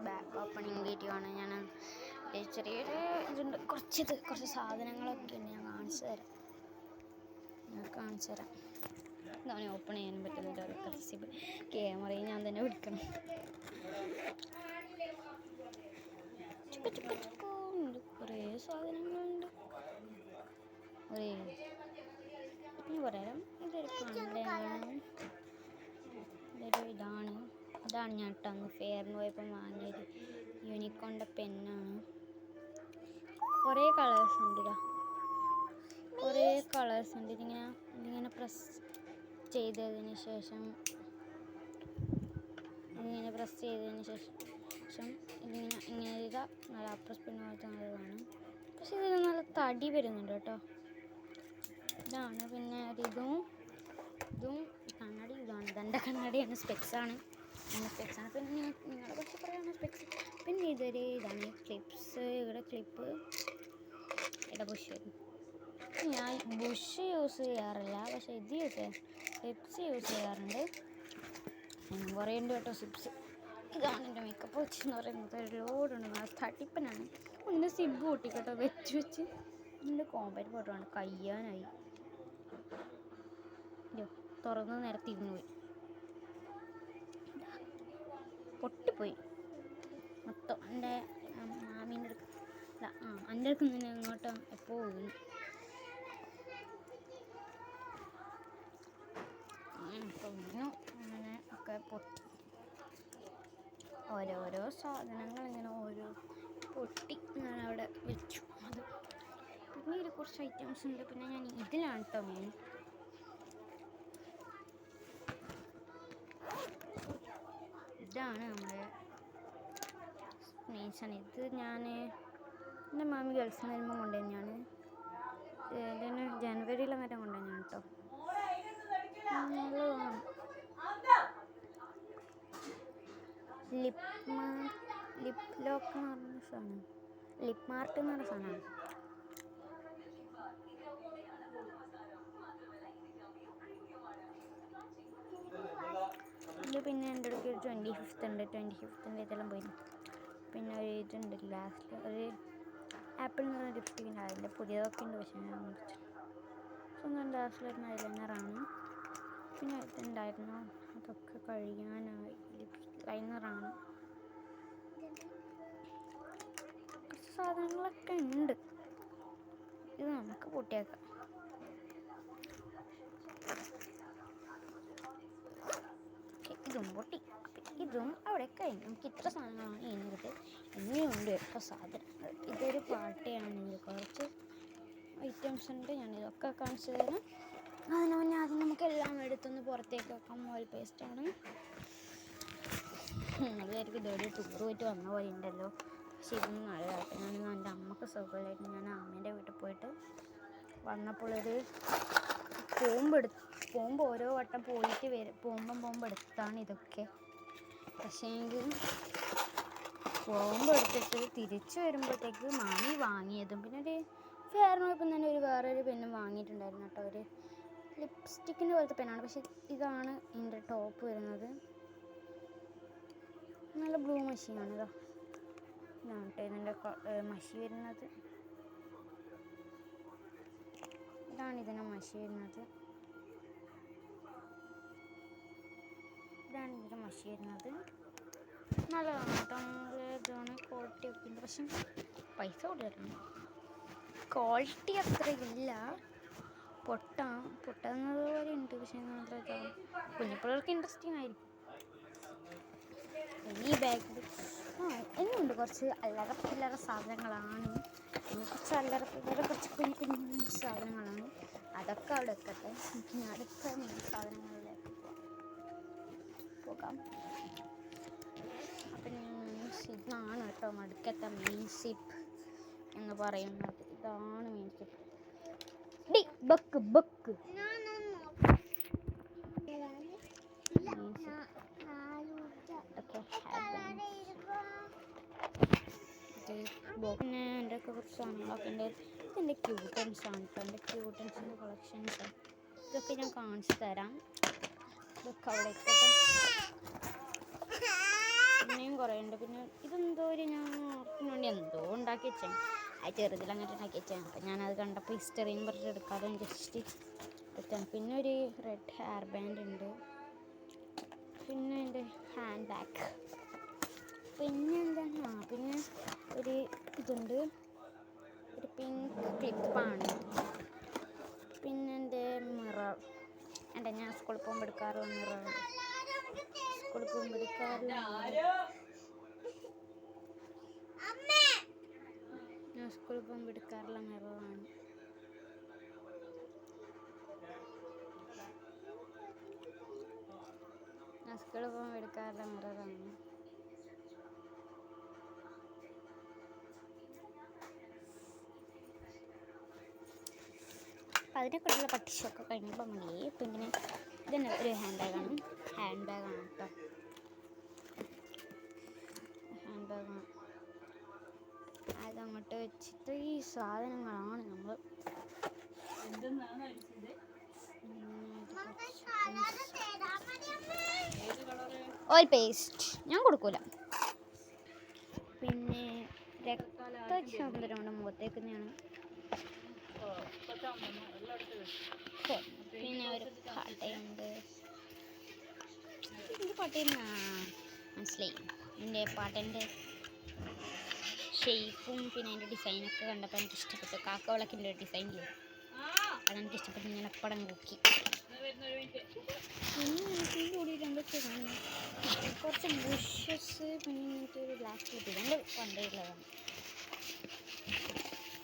Back opening video ആണ്. ഞാൻ ചെറിയൊരു ഇതുണ്ട്, കുറച്ച് സാധനങ്ങളൊക്കെ ഉണ്ട്. ഞാൻ കാണിച്ചു തരാം. ഇതാണ് ഓപ്പൺ ചെയ്യാനും പറ്റുന്നില്ല. ഒരു റെസിപ്പി ക്യാമറയും ഞാൻ തന്നെ പിടിക്കണം. ഉണ്ട്, കുറേ സാധനങ്ങളുണ്ട്. ഇനി പറയാം. ഇതൊരു കണ്ടയാണ്. ഇതാണ് ഞാൻ അന്ന് ഫെയറിന് പോയപ്പോൾ വാങ്ങിയത്. യൂണിക്കോണിൻ്റെ പെന്നാണ്. കുറേ കളേഴ്സ് ഉണ്ട്. ഇതിങ്ങനെ പ്രസ് ചെയ്തതിന് ശേഷം ഇങ്ങനെ ഇതാ നല്ല അപ്രസ് പിന്നെ പോലത്തെ നല്ലതാണ്. പക്ഷെ ഇതിൽ നല്ല തടി വരുന്നുണ്ട് കേട്ടോ. ഇതാണ്. പിന്നെ ഇതും കണ്ണാടി. ഇതാണ് കണ്ണാടിയാണ്. സ്പെക്സാണ്. പിന്നെ നിങ്ങളെ കുറച്ച് പറയുകയാണ് സ്പെക്സ്. പിന്നെ ഇതാണ് ക്ലിപ്സ്. ഇവിടെ ക്ലിപ്പ്, ഇവിടെ ബുഷ്. ഞാൻ ബുഷ് യൂസ് ചെയ്യാറില്ല, പക്ഷേ ഇത് ക്ലിപ്സ് യൂസ് ചെയ്യാറുണ്ട്. കുറേ ഉണ്ട് കേട്ടോ സിപ്സ്. ഇതാണ് എൻ്റെ മേക്കപ്പ് പൗച്ച് എന്ന് പറയുന്നത്. ഒരു ലോഡുണ്ട്. നല്ല തട്ടിപ്പനാണ്. ഇതിൻ്റെ സിബ് പൊട്ടിക്കട്ടോ വെച്ച് ഇതിൻ്റെ കോമ്പാക്റ്റ് ഫോട്ടോ ആണ്. കയ്യാനായി തുറന്ന് നിരത്തിരുന്ന് പോയി, പൊട്ടിപ്പോയി മൊത്തം. എൻ്റെ മാമീൻ്റെ എൻ്റെ അടുത്ത് നിന്ന് അങ്ങോട്ട് എപ്പോൾ വീണു. അങ്ങനെ ഒക്കെ പൊട്ടി. ഓരോ സാധനങ്ങൾ ഇങ്ങനെ പൊട്ടി ഞാൻ അവിടെ വെച്ചു. അത് പിന്നെ കുറച്ച് ഐറ്റംസ് ഉണ്ട്. പിന്നെ ഞാൻ ഇതിലാണ് കേട്ടോ മെയിൻ. ഇതാണ് നമ്മുടെ മെയിൻസാണ്. ഇത് ഞാൻ എൻ്റെ മാമി ഗൾഫിൽ നിന്ന് വരുമ്പോൾ കൊണ്ടുവന്നെയാണ്. ഇതിന് ജനുവരിയിലങ്ങാറ്റം കൊണ്ടുവന്നെയാണ് കേട്ടോ. നല്ലതാണ്. ലിപ് ലോക്ക് എന്ന് പറഞ്ഞ സാധനം, ലിപ് മാർട്ട് എന്ന് പറഞ്ഞ സാധനമാണ്. ഇത് പിന്നെ എൻ്റെ അടുത്ത് 25th ഉണ്ട്. 25th ഇതെല്ലാം പോയി. പിന്നെ ഒരു ഇതുണ്ട്, ലാസ്റ്റ് ഒരു ആപ്പിൾ എന്ന് പറഞ്ഞ ലിപ്സ്റ്റിക്കിൻ്റെ. അതിൻ്റെ പുതിയതൊക്കെ ഉണ്ട്, പക്ഷേ ഞാൻ സ്വന്തം ലാസ്റ്റിലൊരു ഐലൈനറാണ്. പിന്നെ ഇതുണ്ടായിരുന്നു, അതൊക്കെ കഴിയാനായി. ലൈനറാണ്. കുറച്ച് സാധനങ്ങളൊക്കെ ഉണ്ട്. ഇത് നമുക്ക് പൊട്ടിയേക്കാം. ഇതും പൊട്ടി. ഇതും അവിടെ കഴിഞ്ഞു. നമുക്ക് ഇത്ര സാധനങ്ങളാണ് ഇനിയത്. ഇനിയുണ്ട് എപ്പോൾ സാധനങ്ങൾ. ഇതൊരു പാർട്ടിയാണ്. ഇതിൽ കുറച്ച് ഐറ്റംസ് ഉണ്ട്. ഞാനിതൊക്കെ കാണിച്ചു തരാം. ആദ്യം നമുക്കെല്ലാം എടുത്തൊന്ന് പുറത്തേക്ക് വെക്കാം. ഓയിൽ പേസ്റ്റാണ്. അതുവരെയ്ക്കും ഇതൊരു ടൂർ പോയിട്ട് വന്ന പോലെ ഉണ്ടല്ലോ. പക്ഷെ ഇതൊന്നും നല്ലതായിട്ട്. ഞാനിന്ന് എൻ്റെ അമ്മക്ക് സുഖമില്ലായിട്ട് ഞാൻ അമ്മേൻ്റെ വീട്ടിൽ പോയിട്ട് വന്നപ്പോൾ ഒരു പോകുമ്പോൾ ഓരോ വട്ടം പോയിട്ട് പോകുമ്പോൾ എടുത്താണ് ഇതൊക്കെ. പക്ഷേ എങ്കിൽ പോകുമ്പോൾ എടുത്തിട്ട് തിരിച്ചു വരുമ്പോഴത്തേക്ക് മാമി വാങ്ങിയതും പിന്നെ ഒരു ഫെയറിന് പോയപ്പോൾ തന്നെ വേറൊരു പെന്നും വാങ്ങിയിട്ടുണ്ടായിരുന്നു കേട്ടോ. ഒരു ലിപ്സ്റ്റിക്കിൻ്റെ പോലത്തെ പെന്നാണ്. പക്ഷെ ഇതാണ് ഇതിൻ്റെ ടോപ്പ് വരുന്നത്. നല്ല ബ്ലൂ മഷിയാണ്. ഇതാണ് കേട്ടോ ഇതിൻ്റെ മഷി വരുന്നത്. ഇതാണ് ഇതിൻ്റെ മഷി വരുന്നത്. നല്ലതാണ് കേട്ടോ. ഇതാണ് ക്വാളിറ്റി ഒക്കെ ഉണ്ട്. പക്ഷെ പൈസ കൂടുതലാണ്. ക്വാളിറ്റി അത്ര ഇല്ല. പൊട്ടുന്നത് പോലെ ഉണ്ട്. പക്ഷേ മാത്രം കുഞ്ഞിപ്പിള്ളേർക്ക് ഇൻട്രസ്റ്റിംഗ് ആയിരിക്കും. ഈ ബാഗിൽ എന്നുണ്ട് കുറച്ച് അല്ലറ സാധനങ്ങളാണ്. പിന്നെ കുറച്ച് കുറച്ച് കുഞ്ഞു സാധനങ്ങളാണ്. അതൊക്കെ അവിടെ വെക്കട്ടെ. എനിക്ക് അടുത്ത മെയിൻ സാധനങ്ങളിലേക്ക് പോകാം. അപ്പം ഇതാണ് കേട്ടോ മടുക്കത്തെ മെയിൻ സിപ്പ് എന്ന് പറയുന്നത്. ഇതാണ് മെയിൻ സിപ്പ്. ബക്ക് പിന്നെ എൻ്റെ ഒക്കെ കുറച്ച് സാധനങ്ങളൊക്കെ ഉണ്ട്. ഇതെൻ്റെ ക്യൂട്ടൻസാണ് കേട്ടോ. എൻ്റെ ക്യൂട്ടൻസിൻ്റെ കളക്ഷൻസാണ്. ഇതൊക്കെ ഞാൻ കാണിച്ചു തരാം. ഇതൊക്കെ അവിടെ പിന്നെയും കുറേ ഉണ്ട്. പിന്നെ ഇതെന്തോ ഒരു ഞാൻ ഓർക്കിന് വേണ്ടി എന്തോ ഉണ്ടാക്കി വെച്ചാൽ ആ ചെറുതിൽ അങ്ങനെ ഉണ്ടാക്കി വെച്ചാൽ അപ്പം ഞാനത് കണ്ടപ്പോൾ ഹിസ്റ്ററിന്ന് പറഞ്ഞിട്ട് എടുക്കാതെ ജസ്റ്റ് എടുത്താണ്. പിന്നെ ഒരു റെഡ് ഹെയർ ബാൻഡ് ഉണ്ട്. പിന്നെ എൻ്റെ ഹാൻഡ് ബാഗ്. പിന്നെ എന്താണ് പിന്നെ ഒരു ഇതുണ്ട്, ഒരു പിങ്ക് ക്ലിപ്പാണ്. പിന്നെ എൻ്റെ മിറർ, എൻ്റെ ഞാൻ സ്കൂളിൽ പോകുമ്പോൾ എടുക്കാറുള്ള മിററാണ്. സ്കൂളിൽ പോകുമ്പോൾ എടുക്കാറുള്ള ഞാൻ സ്കൂളിൽ പോകുമ്പോൾ എടുക്കാറുള്ള മിററാണ്. ഞാൻ സ്കൂളിൽ പോകുമ്പോൾ എടുക്കാറുള്ള മിററാണ്. അപ്പം അതിനെക്കുറിച്ചുള്ള പട്ടിഷൊക്കെ കഴിഞ്ഞപ്പോൾ മതി. പിന്നെ ഇതന്നെ ഒരു ഹാൻഡ് ബാഗാണ് കേട്ടോ. ഹാൻഡ് ബാഗാണ്. അതങ്ങോട്ട് വെച്ചിട്ട് ഈ സാധനങ്ങളാണ് നമ്മൾ ഓയിൽ പേസ്റ്റ് ഞാൻ കൊടുക്കൂല. പിന്നെ രക്തചന്ദ്രമുണ്ട് മുഖത്തേക്കുന്നതാണ്. പിന്നെ ഒരു പാട്ടയുണ്ട്. എൻ്റെ പാട്ടയെന്നാ മനസ്സിലായി. എൻ്റെ പാട്ടിൻ്റെ ഷേപ്പും പിന്നെ അതിൻ്റെ ഡിസൈനൊക്കെ കണ്ടപ്പോൾ എനിക്ക് ഇഷ്ടപ്പെട്ടു. കാക്ക വിളക്കിൻ്റെ ഒരു ഡിസൈൻ ചെയ്തു, അതെനിക്ക് ഇഷ്ടപ്പെട്ടു. ഞാൻ അപ്പടം നോക്കി. പിന്നെ കൂടിയിട്ട് എന്തൊക്കെ കാണുന്നു, കുറച്ച് ബുഷസ്, പിന്നെ ഒരു ബ്ലാക്ക് ക്ലിപ്പ് ഇതുകൊണ്ട് കൊണ്ടുള്ളതാണ്.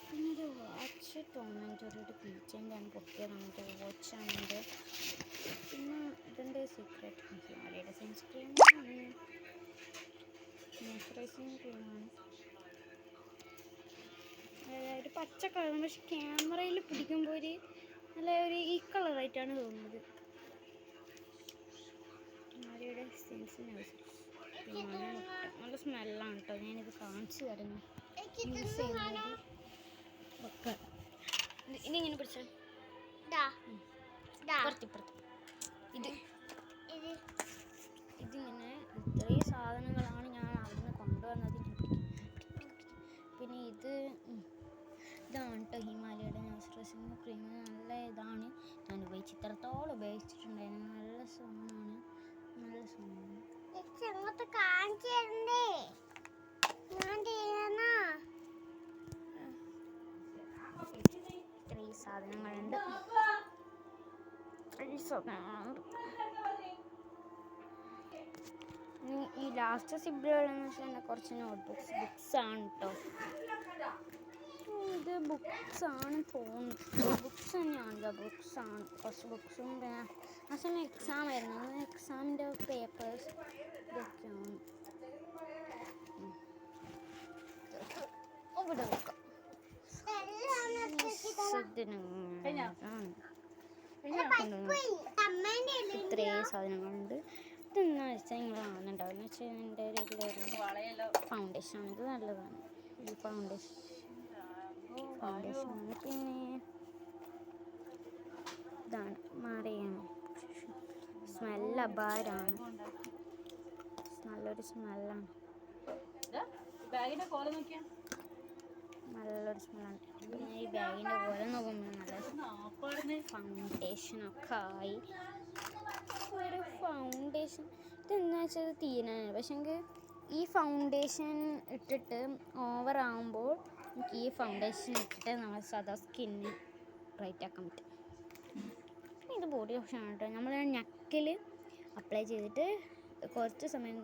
പിന്നെ ഒരു വാച്ച് ടോമൻറ്റൊരു കീച്ചെയിൻ്റെയാണ് പൊട്ടിയതാണ്. ഒരു വാച്ചാണ്. പിന്നെ ഇതിൻ്റെ സീക്രട്ട് ഹിമാലയുടെ സൺസ്ക്രീൻ, മോയ്സ്ചറൈസിങ് ക്രീമാണ്. ഒരു പച്ച കളർ, പക്ഷെ ക്യാമറയിൽ പിടിക്കുമ്പോൾ ഒരു നല്ല ഒരു ഈ കളറായിട്ടാണ് തോന്നുന്നത്. ഹിമാലയുടെ സെൻസിന് നല്ല സ്മെല്ലാണ് കേട്ടോ. ഞാനിത് കാണിച്ചു തരുന്നു യൂസ് ചെയ്യുന്നത് ഒക്കെ. ഇതിങ്ങനെ പിടിച്ചാൽ ഇതിങ്ങനെ ഇത്രയും സാധനങ്ങളാണ് ഞാൻ അവിടുന്ന് കൊണ്ടുവന്നത്. പിന്നെ ഇതാണ് കേട്ടോ ഹിമാലയയുടെ മോയ്സ്ചറൈസിങ് ക്രീം. നല്ല ഇതാണ്, ഞാൻ ഇത്രത്തോളം ഉപയോഗിച്ചിട്ടുണ്ടായിരുന്നു. നല്ല സാധനമാണ്, നല്ല സാധനമാണ്. ഇത്രയും സാധനങ്ങളുണ്ട്. ഈ ലാസ്റ്റ് സിബിളുകളെന്ന് വെച്ചാൽ കുറച്ച് ബുക്സാണ് കേട്ടോ. ഇത് ബുക്സാണ് തോന്നുന്നു. ബുക്സ് തന്നെയാണ്, ബുക്സാണ്. കുറച്ച് ബുക്സും പിന്നെ ആ സമയം എക്സാം ആയിരുന്നു. എക്സാമിൻ്റെ പേപ്പേഴ്സ് ഇതൊക്കെയാണ്. ഇവിടെ വെക്കാം. ഇത്രയും സാധനങ്ങളുണ്ട്. ഇതെന്നാ വെച്ചാൽ നിങ്ങൾ കാണുന്നുണ്ടാവില്ല. എന്ന് വെച്ചാൽ എൻ്റെ ഒരു ഫൗണ്ടേഷനാണ്. ഇത് നല്ലതാണ് ഈ ഫൗണ്ടേഷനാണ്. പിന്നെ ഇതാണ് മാറിയാണ്. സ്മെല്ല് അപാരമാണ്, നല്ലൊരു സ്മെല്ലാണ്. നല്ലൊരു സ്മെല്ലാണ്. പിന്നെ ഈ ബാഗിൻ്റെ പോലെ നോക്കുമ്പോൾ നല്ല ഫൗണ്ടേഷനൊക്കെ ആയി. ഒരു ഫൗണ്ടേഷൻ ഇതെന്താ വെച്ചാൽ തീരാനാണ്. പക്ഷെങ്കിൽ ഈ ഫൗണ്ടേഷൻ ഇട്ടിട്ട് ഓവറാകുമ്പോൾ നമുക്ക് ഈ ഫൗണ്ടേഷൻ ഇട്ടിട്ട് നമ്മൾ സാധാ സ്കിന്ന് ബ്രൈറ്റ് ആക്കാൻ പറ്റും. ഇത് ബോഡി ലോഷനാണ് കേട്ടോ. നമ്മൾ നെക്കിൽ അപ്ലൈ ചെയ്തിട്ട് കുറച്ച് സമയം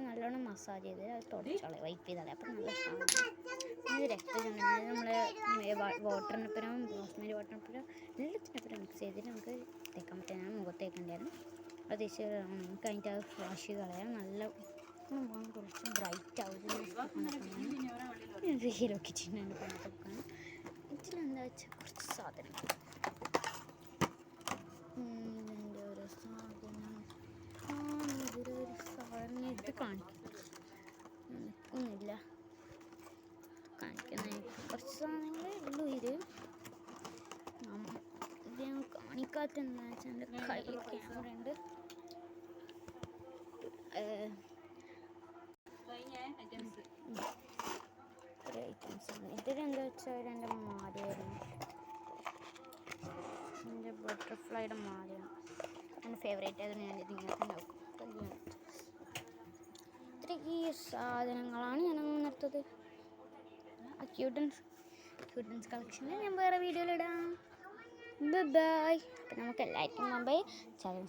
നല്ലോണം മസാജ് ചെയ്ത് അത് തുടച്ചാളെ വൈപ്പ് ചെയ്താളെ. അപ്പം നല്ല സാധനം. ഇത് രക്തചന്ദ്രൻ നമ്മൾ വാട്ടറിനൊപ്പം റോസ്മേരി വാട്ടറിനൊപ്പം എല്ലാത്തിനൊപ്പം മിക്സ് ചെയ്തിട്ട് നമുക്ക് തേക്കാൻ പറ്റും. ഞാൻ മുഖത്തേക്കുണ്ടായിരുന്നു. അത് നമുക്ക് അതിൻ്റെ ആ ഫ്ലാഷ് കളയാം. നല്ല മുഖം കുറച്ച് ബ്രൈറ്റ് ആവും. ഹീറോ കിച്ചനാണ് പണിതൊക്കെയാണ്. ഇതിലെന്താ വെച്ചാൽ കുറച്ച് സാധനങ്ങൾ. ഇതിൻ്റെ ഒരു സാധനം ഇതിലൊരു സാധനം ഇത് കാണിക്കുന്നില്ല. കാണിക്കുന്ന കുറച്ച് സാധനങ്ങളേ ഉള്ളൂ. ഇത് ഞാൻ കാണിക്കാത്ത എന്താ വെച്ചാൽ എൻ്റെ കയ്യിൽ ക്യാമറ ഉണ്ട്. ബട്ടർഫ്ലൈയുടെ മാലയാണ് എൻ്റെ ഫേവറേറ്റ്. അതിന് ഞാൻ ഇതിങ്ങനെ ഉണ്ടാക്കും. ഇത്രയ്ക്ക് സാധനങ്ങളാണ് ഞാൻ നിർത്തത്. ആ ക്യൂട്ടൻസ് കളക്ഷനിൽ ഞാൻ വേറെ വീഡിയോയിലിടാം. ബൈ. അപ്പം നമുക്ക് എല്ലാവർക്കും മുമ്പേ ചാനൽ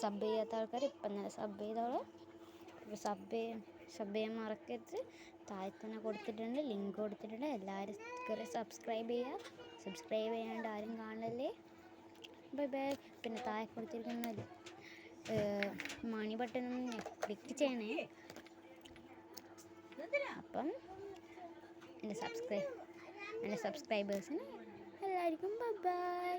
സബ് ചെയ്യാത്ത ആൾക്കാർ ഇപ്പം തന്നെ സബ് ചെയ്തോളൂ. സബ് ചെയ്യാൻ മറക്കരുത്. താഴെ തന്നെ കൊടുത്തിട്ടുണ്ട്, ലിങ്ക് കൊടുത്തിട്ടുണ്ട്. എല്ലാവരും കയറി സബ്സ്ക്രൈബ് ചെയ്യാണ്ട് ആരും കാണല്ലേ. Bye bye. പിന്നെ താഴെ കൊടുത്തിരിക്കുന്ന മണി ബട്ടൺ ക്ലിക്ക് ചെയ്യണേ. അപ്പം എൻ്റെ സബ്സ്ക്രൈബേഴ്സിന് എല്ലാവർക്കും ബൈ ബൈ.